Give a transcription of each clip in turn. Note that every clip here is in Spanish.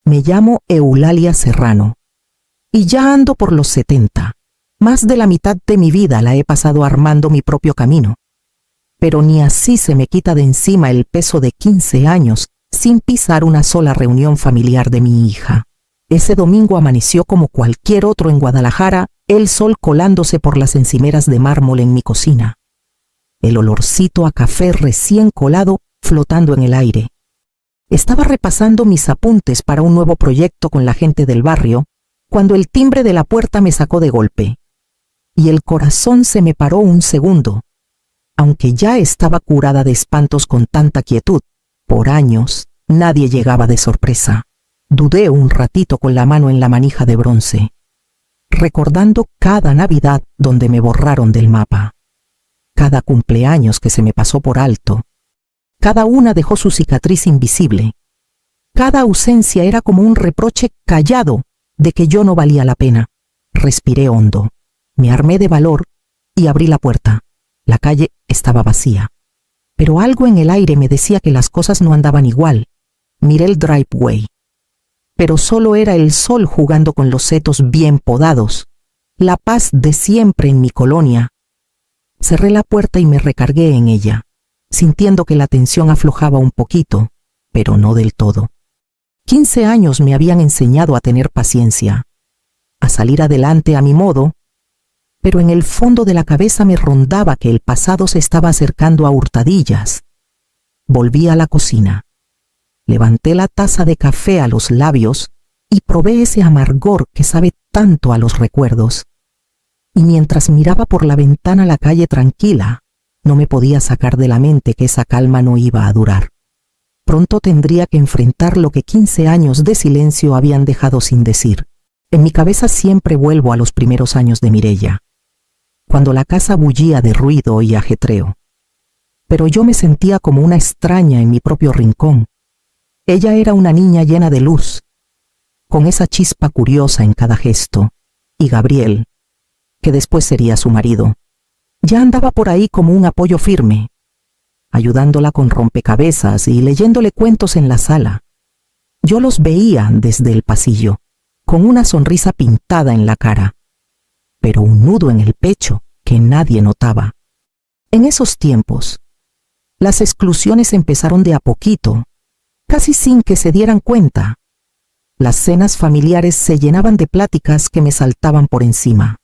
Me llamo Eulalia Serrano y ya ando por los 70. Más de la mitad de mi vida la he pasado armando mi propio camino. Pero ni así se me quita de encima el peso de 15 años sin pisar una sola reunión familiar de mi hija. Ese domingo amaneció como cualquier otro en Guadalajara, el sol colándose por las encimeras de mármol en mi cocina. El olorcito a café recién colado flotando en el aire. Estaba repasando mis apuntes para un nuevo proyecto con la gente del barrio, cuando el timbre de la puerta me sacó de golpe. Y el corazón se me paró un segundo. Aunque ya estaba curada de espantos con tanta quietud, por años nadie llegaba de sorpresa. Dudé un ratito con la mano en la manija de bronce, recordando cada Navidad donde me borraron del mapa, cada cumpleaños que se me pasó por alto. Cada una dejó su cicatriz invisible. Cada ausencia era como un reproche callado de que yo no valía la pena. Respiré hondo, me armé de valor y abrí la puerta. La calle estaba vacía, pero algo en el aire me decía que las cosas no andaban igual. Miré el driveway, pero solo era el sol jugando con los setos bien podados, la paz de siempre en mi colonia. Cerré la puerta y me recargué en ella, sintiendo que la tensión aflojaba un poquito, pero no del todo. 15 años me habían enseñado a tener paciencia, a salir adelante a mi modo, pero en el fondo de la cabeza me rondaba que el pasado se estaba acercando a hurtadillas. Volví a la cocina. Levanté la taza de café a los labios y probé ese amargor que sabe tanto a los recuerdos. Y mientras miraba por la ventana la calle tranquila, no me podía sacar de la mente que esa calma no iba a durar. Pronto tendría que enfrentar lo que 15 años de silencio habían dejado sin decir. En mi cabeza siempre vuelvo a los primeros años de Mireya, cuando la casa bullía de ruido y ajetreo. Pero yo me sentía como una extraña en mi propio rincón. Ella era una niña llena de luz, con esa chispa curiosa en cada gesto, y Gabriel, que después sería su marido, ya andaba por ahí como un apoyo firme, ayudándola con rompecabezas y leyéndole cuentos en la sala. Yo los veía desde el pasillo, con una sonrisa pintada en la cara, pero un nudo en el pecho que nadie notaba. En esos tiempos, las exclusiones empezaron de a poquito, casi sin que se dieran cuenta. Las cenas familiares se llenaban de pláticas que me saltaban por encima,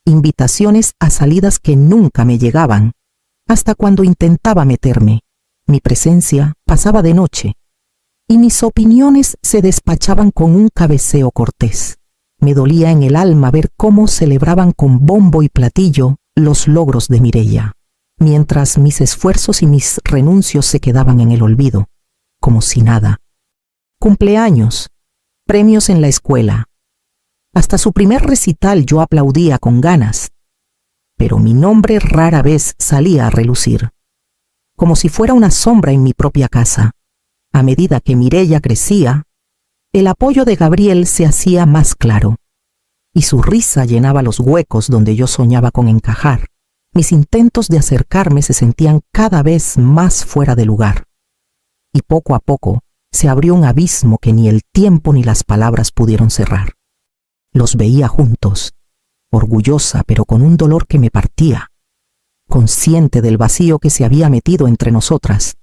invitaciones a salidas que nunca me llegaban. Hasta cuando intentaba meterme, mi presencia pasaba de noche, y mis opiniones se despachaban con un cabeceo cortés. Me dolía en el alma ver cómo celebraban con bombo y platillo los logros de Mireya, mientras mis esfuerzos y mis renuncios se quedaban en el olvido, como si nada. Cumpleaños, premios en la escuela. Hasta su primer recital yo aplaudía con ganas, pero mi nombre rara vez salía a relucir, como si fuera una sombra en mi propia casa. A medida que Mireya crecía, el apoyo de Gabriel se hacía más claro, y su risa llenaba los huecos donde yo soñaba con encajar. Mis intentos de acercarme se sentían cada vez más fuera de lugar, y poco a poco se abrió un abismo que ni el tiempo ni las palabras pudieron cerrar. Los veía juntos, orgullosa pero con un dolor que me partía, consciente del vacío que se había metido entre nosotras.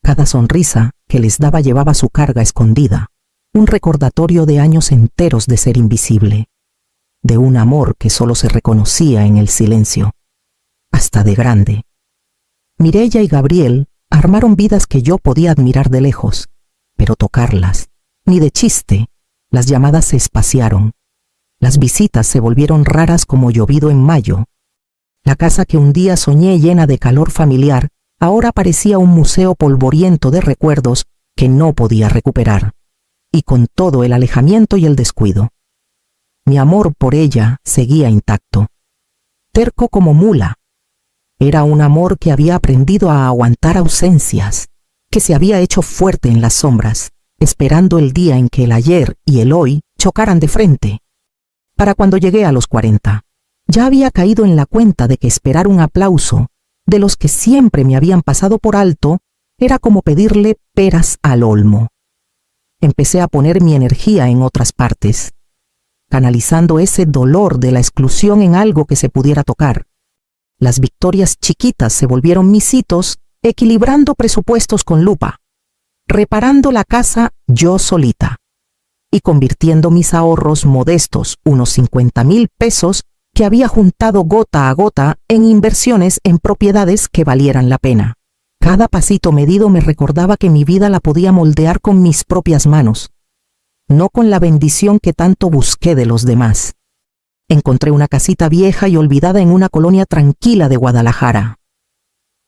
Cada sonrisa que les daba llevaba su carga escondida, un recordatorio de años enteros de ser invisible, de un amor que solo se reconocía en el silencio, hasta de grande. Mireya y Gabriel armaron vidas que yo podía admirar de lejos, pero tocarlas, ni de chiste. Las llamadas se espaciaron. Las visitas se volvieron raras como llovido en mayo. La casa que un día soñé llena de calor familiar, ahora parecía un museo polvoriento de recuerdos que no podía recuperar, y con todo el alejamiento y el descuido. Mi amor por ella seguía intacto, terco como mula. Era un amor que había aprendido a aguantar ausencias, que se había hecho fuerte en las sombras, esperando el día en que el ayer y el hoy chocaran de frente. Para cuando llegué a los 40, ya había caído en la cuenta de que esperar un aplauso de los que siempre me habían pasado por alto era como pedirle peras al olmo. Empecé a poner mi energía en otras partes, canalizando ese dolor de la exclusión en algo que se pudiera tocar. Las victorias chiquitas se volvieron mis hitos, equilibrando presupuestos con lupa, reparando la casa yo solita y convirtiendo mis ahorros modestos, unos 50,000 pesos que había juntado gota a gota, en inversiones en propiedades que valieran la pena. Cada pasito medido me recordaba que mi vida la podía moldear con mis propias manos, no con la bendición que tanto busqué de los demás. Encontré una casita vieja y olvidada en una colonia tranquila de Guadalajara,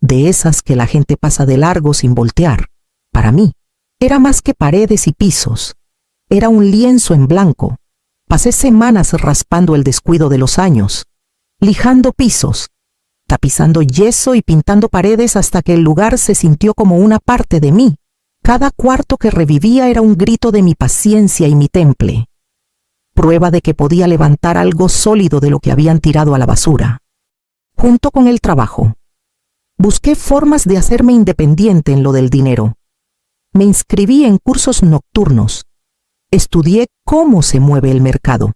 de esas que la gente pasa de largo sin voltear. Para mí, era más que paredes y pisos, era un lienzo en blanco. Pasé semanas raspando el descuido de los años, lijando pisos, tapizando yeso y pintando paredes hasta que el lugar se sintió como una parte de mí. Cada cuarto que revivía era un grito de mi paciencia y mi temple, prueba de que podía levantar algo sólido de lo que habían tirado a la basura. Junto con el trabajo, busqué formas de hacerme independiente en lo del dinero. Me inscribí en cursos nocturnos, estudié cómo se mueve el mercado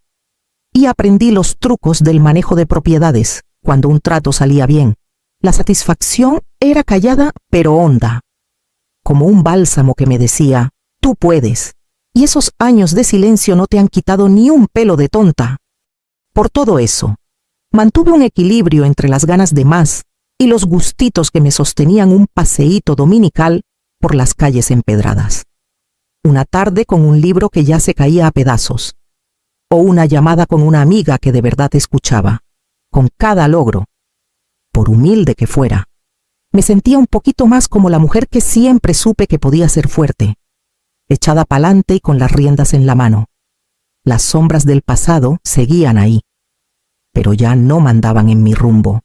y aprendí los trucos del manejo de propiedades. Cuando un trato salía bien, la satisfacción era callada pero honda, como un bálsamo que me decía, tú puedes, y esos años de silencio no te han quitado ni un pelo de tonta. Por todo eso, mantuve un equilibrio entre las ganas de más y los gustitos que me sostenían un paseíto dominical por las calles empedradas. Una tarde con un libro que ya se caía a pedazos, o una llamada con una amiga que de verdad escuchaba. Con cada logro, por humilde que fuera, me sentía un poquito más como la mujer que siempre supe que podía ser fuerte, echada pa'lante y con las riendas en la mano. Las sombras del pasado seguían ahí, pero ya no mandaban en mi rumbo.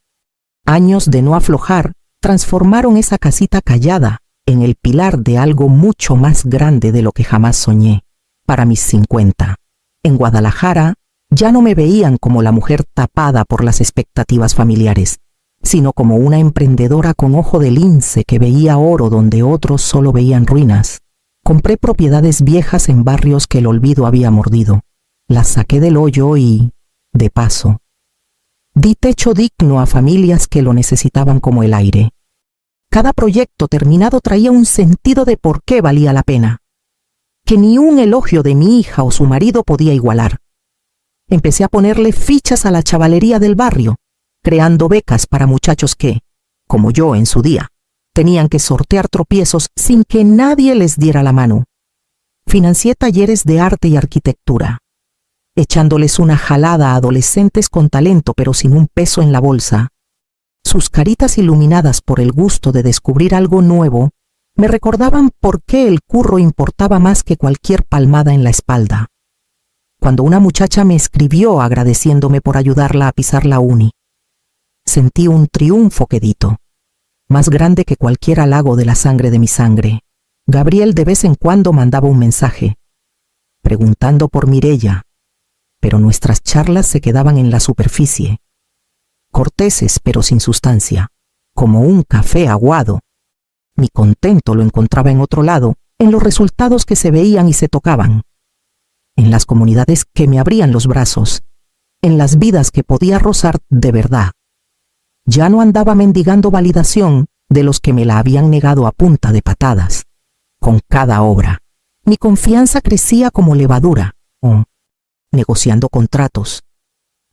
Años de no aflojar transformaron esa casita callada en el pilar de algo mucho más grande de lo que jamás soñé. Para mis 50, en Guadalajara, ya no me veían como la mujer tapada por las expectativas familiares, sino como una emprendedora con ojo de lince que veía oro donde otros solo veían ruinas. Compré propiedades viejas en barrios que el olvido había mordido. Las saqué del hoyo y, de paso, di techo digno a familias que lo necesitaban como el aire. Cada proyecto terminado traía un sentido de por qué valía la pena, que ni un elogio de mi hija o su marido podía igualar. Empecé a ponerle fichas a la chavalería del barrio, creando becas para muchachos que, como yo en su día, tenían que sortear tropiezos sin que nadie les diera la mano. Financié talleres de arte y arquitectura, echándoles una jalada a adolescentes con talento pero sin un peso en la bolsa. Sus caritas iluminadas por el gusto de descubrir algo nuevo me recordaban por qué el curro importaba más que cualquier palmada en la espalda. Cuando una muchacha me escribió agradeciéndome por ayudarla a pisar la uni, sentí un triunfo quedito, más grande que cualquier halago de la sangre de mi sangre. Gabriel de vez en cuando mandaba un mensaje, preguntando por Mireya, pero nuestras charlas se quedaban en la superficie, corteses pero sin sustancia, como un café aguado. Mi contento lo encontraba en otro lado, en los resultados que se veían y se tocaban, en las comunidades que me abrían los brazos, en las vidas que podía rozar de verdad. Ya no andaba mendigando validación de los que me la habían negado a punta de patadas. Con cada obra, mi confianza crecía como levadura, negociando contratos,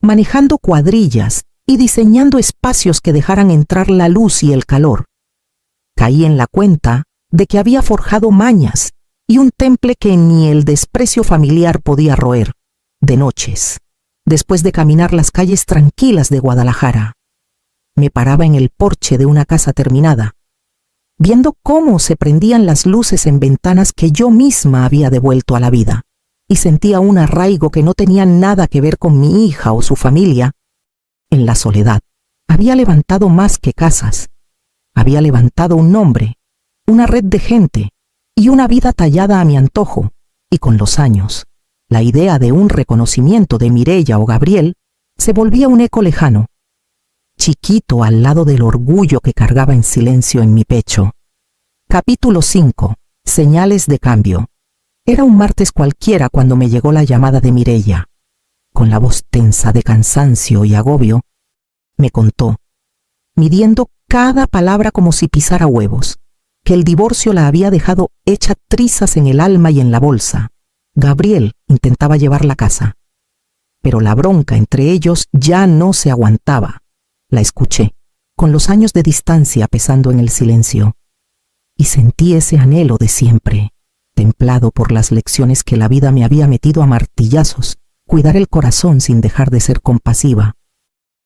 manejando cuadrillas y diseñando espacios que dejaran entrar la luz y el calor. Caí en la cuenta de que había forjado mañas y un temple que ni el desprecio familiar podía roer. De noches, después de caminar las calles tranquilas de Guadalajara, me paraba en el porche de una casa terminada, viendo cómo se prendían las luces en ventanas que yo misma había devuelto a la vida, y sentía un arraigo que no tenía nada que ver con mi hija o su familia. En la soledad, había levantado más que casas, había levantado un nombre, una red de gente y una vida tallada a mi antojo, y con los años, la idea de un reconocimiento de Mireya o Gabriel se volvía un eco lejano, chiquito al lado del orgullo que cargaba en silencio en mi pecho. Capítulo 5. Señales de cambio. Era un martes cualquiera cuando me llegó la llamada de Mireia. Con la voz tensa de cansancio y agobio, me contó, midiendo cada palabra como si pisara huevos, que el divorcio la había dejado hecha trizas en el alma y en la bolsa. Gabriel intentaba llevarla a casa, pero la bronca entre ellos ya no se aguantaba. La escuché, con los años de distancia pesando en el silencio, y sentí ese anhelo de siempre, templado por las lecciones que la vida me había metido a martillazos, cuidar el corazón sin dejar de ser compasiva.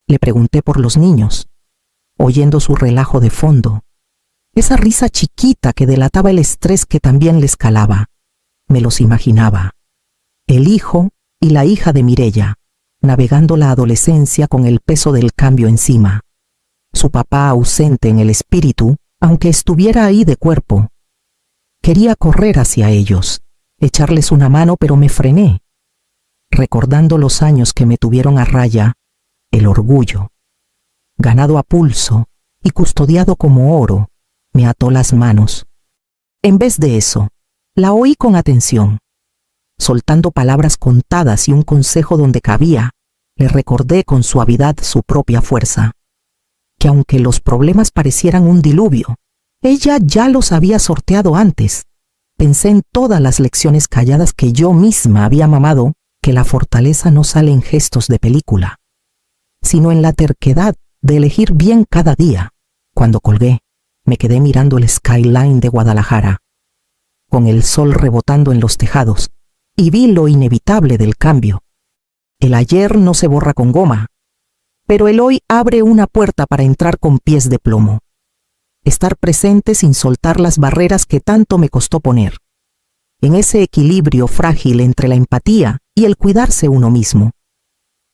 Le pregunté por los niños, oyendo su relajo de fondo, esa risa chiquita que delataba el estrés que también les calaba. Me los imaginaba, el hijo y la hija de Mireia, navegando la adolescencia con el peso del cambio encima. Su papá ausente en el espíritu, aunque estuviera ahí de cuerpo. Quería correr hacia ellos, echarles una mano, pero me frené, recordando los años que me tuvieron a raya, el orgullo, ganado a pulso y custodiado como oro, me ató las manos. En vez de eso, la oí con atención. Soltando palabras contadas y un consejo donde cabía, le recordé con suavidad su propia fuerza, que aunque los problemas parecieran un diluvio, ella ya los había sorteado antes. Pensé en todas las lecciones calladas que yo misma había mamado, que la fortaleza no sale en gestos de película, sino en la terquedad de elegir bien cada día. Cuando colgué, me quedé mirando el skyline de Guadalajara, con el sol rebotando en los tejados, y vi lo inevitable del cambio. El ayer no se borra con goma, pero el hoy abre una puerta para entrar con pies de plomo. Estar presente sin soltar las barreras que tanto me costó poner. En ese equilibrio frágil entre la empatía y el cuidarse uno mismo.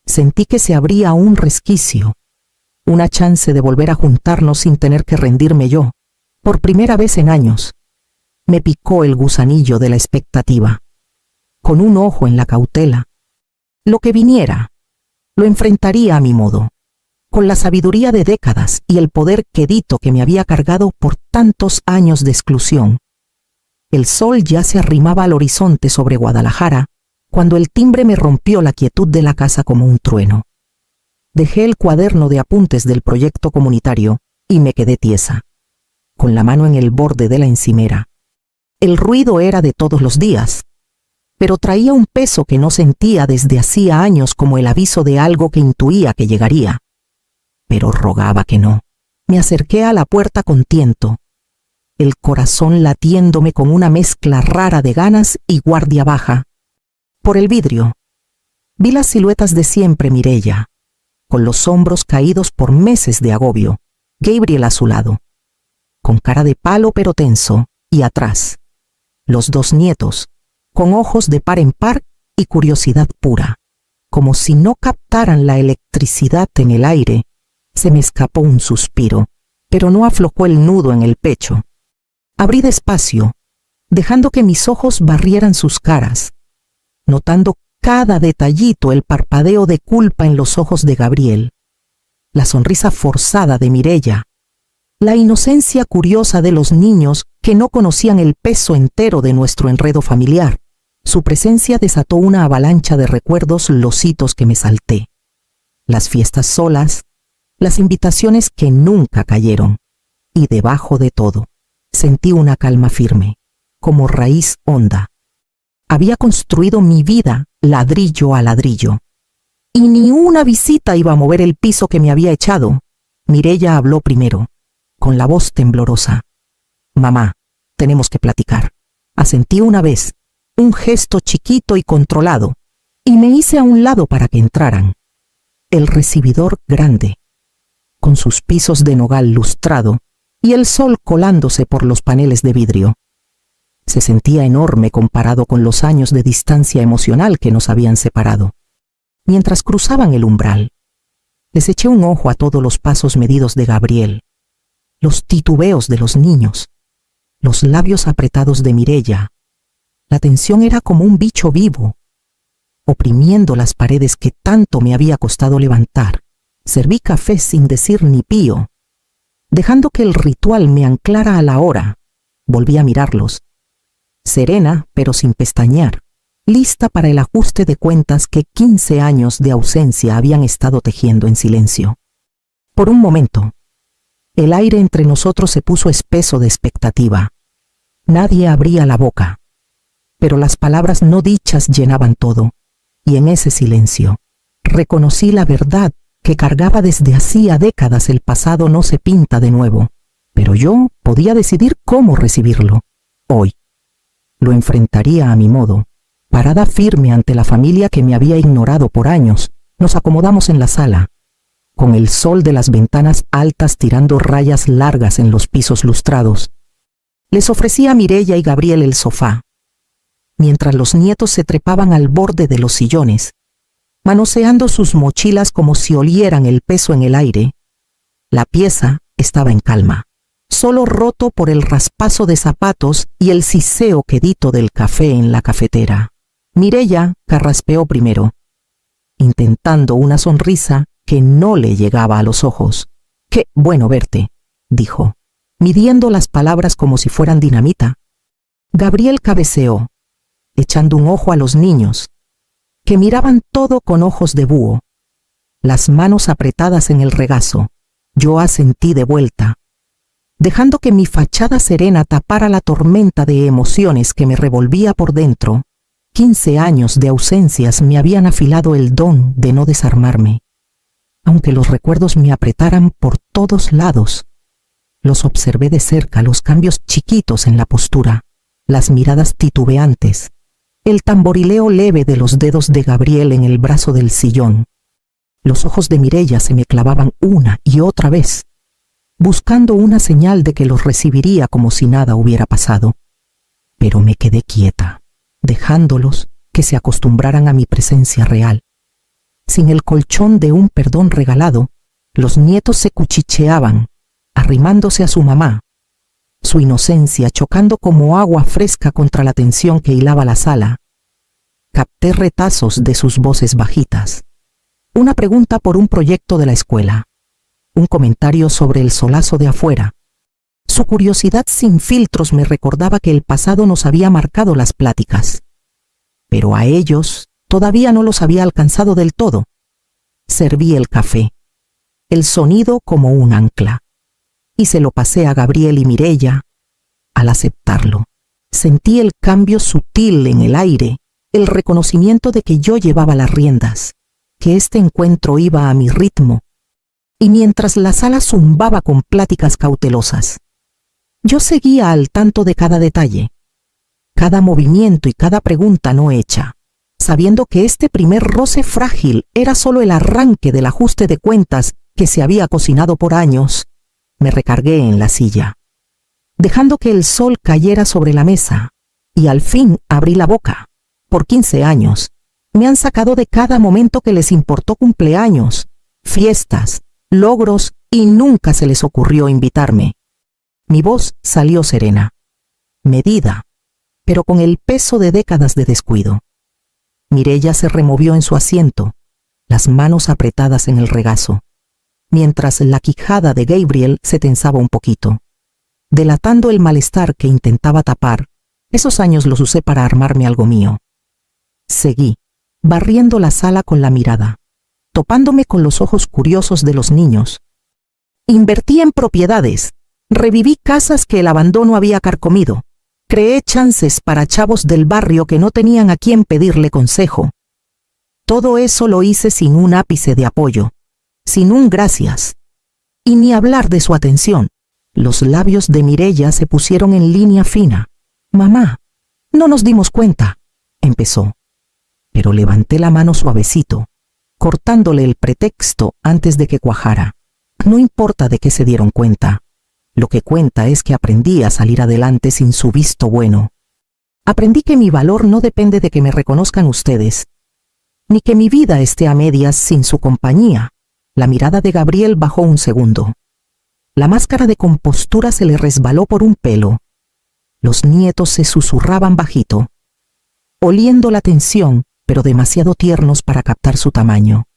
Sentí que se abría un resquicio, una chance de volver a juntarnos sin tener que rendirme yo, por primera vez en años. Me picó el gusanillo de la expectativa, con un ojo en la cautela. Lo que viniera, lo enfrentaría a mi modo, con la sabiduría de décadas y el poder quedito que me había cargado por tantos años de exclusión. El sol ya se arrimaba al horizonte sobre Guadalajara, cuando el timbre me rompió la quietud de la casa como un trueno. Dejé el cuaderno de apuntes del proyecto comunitario y me quedé tiesa, con la mano en el borde de la encimera. El ruido era de todos los días, pero traía un peso que no sentía desde hacía años, como el aviso de algo que intuía que llegaría. Pero rogaba que no. Me acerqué a la puerta con tiento, el corazón latiéndome con una mezcla rara de ganas y guardia baja. Por el vidrio, vi las siluetas de siempre Mireia, con los hombros caídos por meses de agobio, Gabriel a su lado, con cara de palo pero tenso, y atrás, los dos nietos, con ojos de par en par y curiosidad pura, como si no captaran la electricidad en el aire. Se me escapó un suspiro, pero no aflojó el nudo en el pecho. Abrí despacio, dejando que mis ojos barrieran sus caras, notando cada detallito, el parpadeo de culpa en los ojos de Gabriel, la sonrisa forzada de Mireia, la inocencia curiosa de los niños que no conocían el peso entero de nuestro enredo familiar. Su presencia desató una avalancha de recuerdos, los hitos que me salté, las fiestas solas, las invitaciones que nunca cayeron, y debajo de todo, sentí una calma firme, como raíz honda. Había construido mi vida ladrillo a ladrillo, y ni una visita iba a mover el piso que me había echado. Mireia habló primero, con la voz temblorosa. «Mamá, tenemos que platicar». Asentí una vez, un gesto chiquito y controlado, y me hice a un lado para que entraran. El recibidor grande, con sus pisos de nogal lustrado y el sol colándose por los paneles de vidrio. Se sentía enorme comparado con los años de distancia emocional que nos habían separado. Mientras cruzaban el umbral, les eché un ojo a todos los pasos medidos de Gabriel, los titubeos de los niños, los labios apretados de Mireia. La tensión era como un bicho vivo, oprimiendo las paredes que tanto me había costado levantar. Serví café sin decir ni pío. Dejando que el ritual me anclara a la hora, volví a mirarlos. serena pero sin pestañear, lista para el ajuste de cuentas que 15 años de ausencia habían estado tejiendo en silencio. Por un momento, el aire entre nosotros se puso espeso de expectativa. Nadie abría la boca, pero las palabras no dichas llenaban todo, y en ese silencio reconocí la verdad que cargaba desde hacía décadas. El pasado no se pinta de nuevo, pero yo podía decidir cómo recibirlo. Hoy lo enfrentaría a mi modo. Parada firme ante la familia que me había ignorado por años, nos acomodamos en la sala, con el sol de las ventanas altas tirando rayas largas en los pisos lustrados. Les ofrecí a Mireya y Gabriel el sofá, mientras los nietos se trepaban al borde de los sillones, manoseando sus mochilas como si olieran el peso en el aire. La pieza estaba en calma, solo roto por el raspazo de zapatos y el siseo quedito del café en la cafetera. Mireya carraspeó primero, intentando una sonrisa que no le llegaba a los ojos. «Qué bueno verte», dijo, midiendo las palabras como si fueran dinamita. Gabriel cabeceó, echando un ojo a los niños, que miraban todo con ojos de búho, las manos apretadas en el regazo. Yo asentí de vuelta, dejando que mi fachada serena tapara la tormenta de emociones que me revolvía por dentro. 15 años de ausencias me habían afilado el don de no desarmarme. Aunque los recuerdos me apretaran por todos lados, los observé de cerca, los cambios chiquitos en la postura, las miradas titubeantes, el tamborileo leve de los dedos de Gabriel en el brazo del sillón. Los ojos de Mireya se me clavaban una y otra vez, buscando una señal de que los recibiría como si nada hubiera pasado. Pero me quedé quieta, dejándolos que se acostumbraran a mi presencia real. Sin el colchón de un perdón regalado, los nietos se cuchicheaban, arrimándose a su mamá, su inocencia chocando como agua fresca contra la tensión que hilaba la sala. Capté retazos de sus voces bajitas, una pregunta por un proyecto de la escuela, un comentario sobre el solazo de afuera. Su curiosidad sin filtros me recordaba que el pasado nos había marcado las pláticas, pero a ellos todavía no los había alcanzado del todo. Serví el café, el sonido como un ancla, y se lo pasé a Gabriel y Mireya. Al aceptarlo, sentí el cambio sutil en el aire, el reconocimiento de que yo llevaba las riendas, que este encuentro iba a mi ritmo, y mientras la sala zumbaba con pláticas cautelosas, yo seguía al tanto de cada detalle, cada movimiento y cada pregunta no hecha, sabiendo que este primer roce frágil era solo el arranque del ajuste de cuentas que se había cocinado por años. Me recargué en la silla, dejando que el sol cayera sobre la mesa, y al fin abrí la boca. Por 15 años, me han sacado de cada momento que les importó cumpleaños, fiestas, logros, y nunca se les ocurrió invitarme. Mi voz salió serena, medida, pero con el peso de décadas de descuido. Mireya se removió en su asiento, las manos apretadas en el regazo, mientras la quijada de Gabriel se tensaba un poquito, delatando el malestar que intentaba tapar. Esos años los usé para armarme algo mío. Seguí, barriendo la sala con la mirada, topándome con los ojos curiosos de los niños. Invertí en propiedades, reviví casas que el abandono había carcomido, creé chances para chavos del barrio que no tenían a quién pedirle consejo. Todo eso lo hice sin un ápice de apoyo, sin un gracias, y ni hablar de su atención. Los labios de Mireya se pusieron en línea fina. «Mamá, no nos dimos cuenta», empezó, pero levanté la mano suavecito, cortándole el pretexto antes de que cuajara. No importa de qué se dieron cuenta. Lo que cuenta es que aprendí a salir adelante sin su visto bueno. Aprendí que mi valor no depende de que me reconozcan ustedes, ni que mi vida esté a medias sin su compañía. La mirada de Gabriel bajó un segundo. La máscara de compostura se le resbaló por un pelo. Los nietos se susurraban bajito, oliendo la tensión, pero demasiado tiernos para captar su tamaño.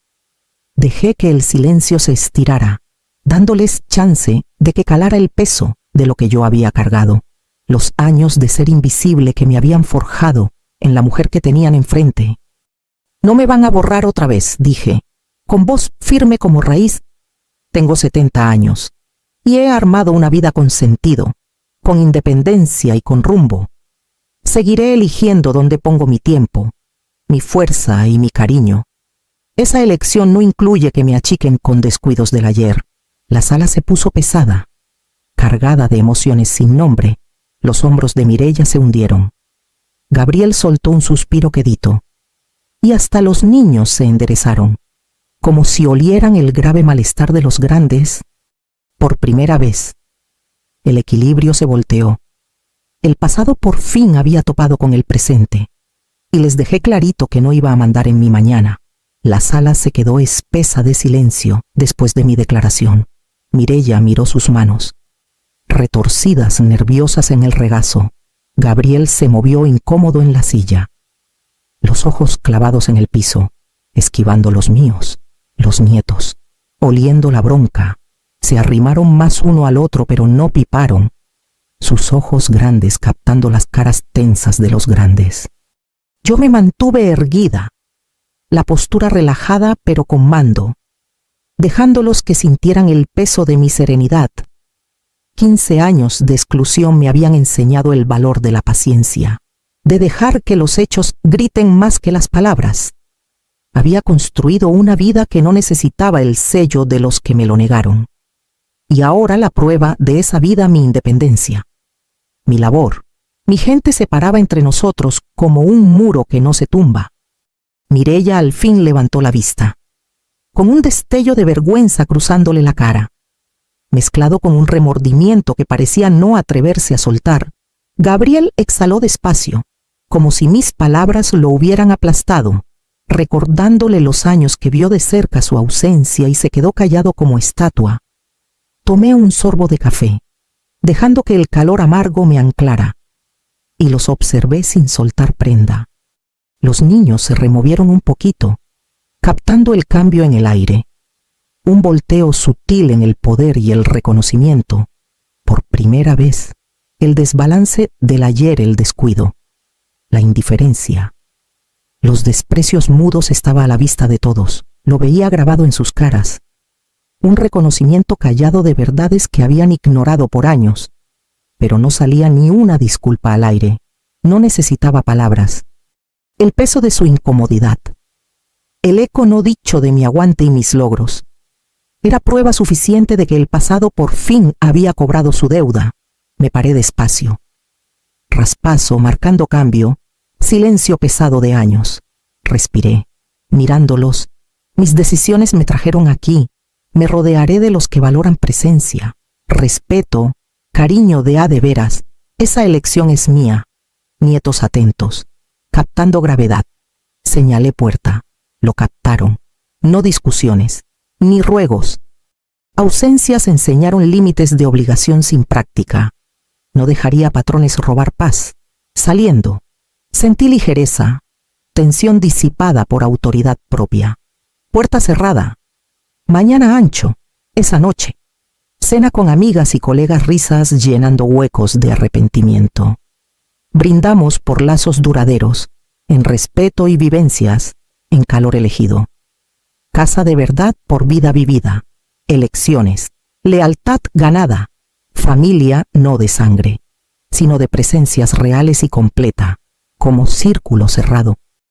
Dejé que el silencio se estirara, dándoles chance de que calara el peso de lo que yo había cargado. los años de ser invisible que me habían forjado en la mujer que tenían enfrente. No me van a borrar otra vez, dije, con voz firme como raíz. Tengo 70 años y he armado una vida con sentido, con independencia y con rumbo. Seguiré eligiendo dónde pongo mi tiempo, mi fuerza y mi cariño. Esa elección no incluye que me achiquen con descuidos del ayer. La sala se puso pesada, cargada de emociones sin nombre. Los hombros de Mireya se hundieron. Gabriel soltó un suspiro quedito, y hasta los niños se enderezaron, como si olieran el grave malestar de los grandes. Por primera vez, el equilibrio se volteó. El pasado por fin había topado con el presente, y les dejé clarito que no iba a mandar en mi mañana. La sala se quedó espesa de silencio después de mi declaración. Mireya miró sus manos, retorcidas, nerviosas en el regazo. Gabriel se movió incómodo en la silla, los ojos clavados en el piso, esquivando los míos. Los nietos, oliendo la bronca, se arrimaron más uno al otro, pero no piparon, sus ojos grandes captando las caras tensas de los grandes. Yo me mantuve erguida, la postura relajada pero con mando, dejándolos que sintieran el peso de mi serenidad. 15 años de exclusión me habían enseñado el valor de la paciencia, de dejar que los hechos griten más que las palabras. Había construido una vida que no necesitaba el sello de los que me lo negaron. Y ahora la prueba de esa vida, mi independencia, mi labor. Mi gente se paraba entre nosotros como un muro que no se tumba. Mireya al fin levantó la vista, con un destello de vergüenza cruzándole la cara, mezclado con un remordimiento que parecía no atreverse a soltar. Gabriel exhaló despacio, como si mis palabras lo hubieran aplastado, recordándole los años que vio de cerca su ausencia, y se quedó callado como estatua. Tomé un sorbo de café, dejando que el calor amargo me anclara, y los observé sin soltar prenda. Los niños se removieron un poquito, captando el cambio en el aire, un volteo sutil en el poder y el reconocimiento. Por primera vez, el desbalance del ayer, el descuido, la indiferencia, los desprecios mudos estaba a la vista de todos. Lo veía grabado en sus caras. Un reconocimiento callado de verdades que habían ignorado por años. Pero no salía ni una disculpa al aire. No necesitaba palabras. El peso de su incomodidad, el eco no dicho de mi aguante y mis logros, era prueba suficiente de que el pasado por fin había cobrado su deuda. Me paré despacio. Raspazo marcando cambio, silencio pesado de años. Respiré, mirándolos. Mis decisiones me trajeron aquí. Me rodearé de los que valoran presencia, respeto, cariño de a de veras. Esa elección es mía. Nietos atentos, captando gravedad. Señalé puerta. Lo captaron. No discusiones, ni ruegos. Ausencias enseñaron límites de obligación sin práctica. No dejaría patrones robar paz. Saliendo, sentí ligereza, tensión disipada por autoridad propia. Puerta cerrada. Mañana ancho, esa noche. Cena con amigas y colegas, risas llenando huecos de arrepentimiento. Brindamos por lazos duraderos, en respeto y vivencias, en calor elegido. Casa de verdad por vida vivida. Elecciones, lealtad ganada. Familia no de sangre, sino de presencias reales y completa, como círculo cerrado.